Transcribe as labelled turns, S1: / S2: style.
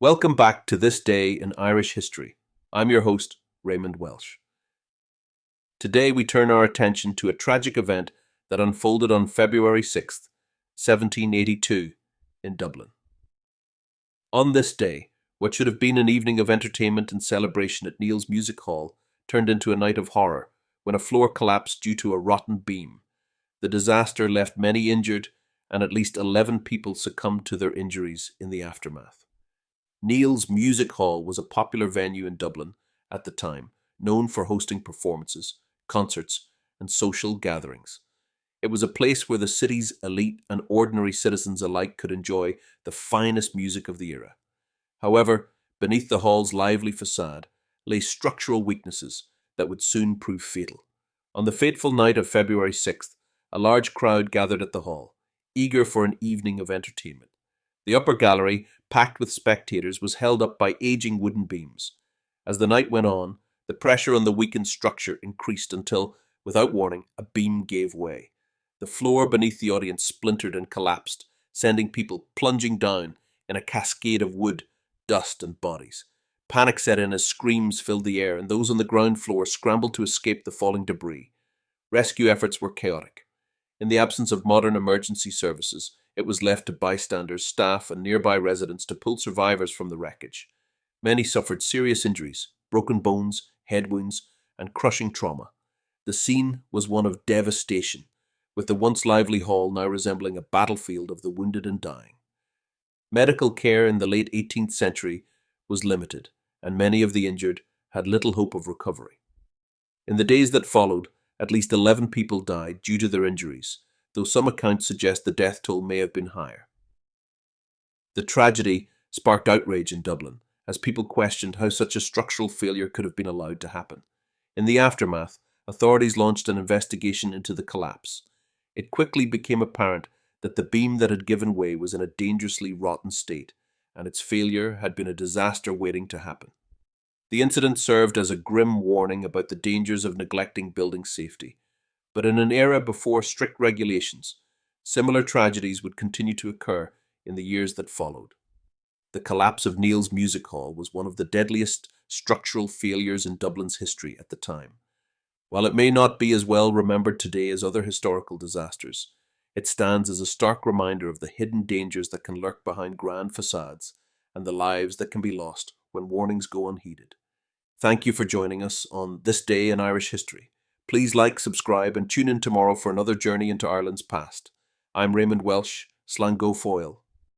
S1: Welcome back to This Day in Irish History. I'm your host, Raymond Welsh. Today we turn our attention to a tragic event that unfolded on February 6th, 1782, in Dublin. On this day, what should have been an evening of entertainment and celebration at Neale's Music Hall turned into a night of horror when a floor collapsed due to a rotten beam. The disaster left many injured, and at least 11 people succumbed to their injuries in the aftermath. Neale's Music Hall was a popular venue in Dublin at the time, known for hosting performances, concerts, and social gatherings. It was a place where the city's elite and ordinary citizens alike could enjoy the finest music of the era. However, beneath the hall's lively facade lay structural weaknesses that would soon prove fatal. On the fateful night of February 6th, a large crowd gathered at the hall, eager for an evening of entertainment. The upper gallery, packed with spectators, was held up by aging wooden beams. As the night went on, the pressure on the weakened structure increased until, without warning, a beam gave way. The floor beneath the audience splintered and collapsed, sending people plunging down in a cascade of wood, dust, and bodies. Panic set in as screams filled the air, and those on the ground floor scrambled to escape the falling debris. Rescue efforts were chaotic. In the absence of modern emergency services, it was left to bystanders, staff, and nearby residents to pull survivors from the wreckage. Many suffered serious injuries, broken bones, head wounds, and crushing trauma. The scene was one of devastation, with the once lively hall now resembling a battlefield of the wounded and dying. Medical care in the late 18th century was limited, and many of the injured had little hope of recovery. In the days that followed, at least 11 people died due to their injuries, though some accounts suggest the death toll may have been higher. The tragedy sparked outrage in Dublin, as people questioned how such a structural failure could have been allowed to happen. In the aftermath, authorities launched an investigation into the collapse. It quickly became apparent that the beam that had given way was in a dangerously rotten state, and its failure had been a disaster waiting to happen. The incident served as a grim warning about the dangers of neglecting building safety. But in an era before strict regulations, similar tragedies would continue to occur in the years that followed. The collapse of Neale's Music Hall was one of the deadliest structural failures in Dublin's history at the time. While it may not be as well remembered today as other historical disasters, it stands as a stark reminder of the hidden dangers that can lurk behind grand facades and the lives that can be lost when warnings go unheeded. Thank you for joining us on This Day in Irish History. Please like, subscribe, and tune in tomorrow for another journey into Ireland's past. I'm Raymond Welsh, Slán Go Foil.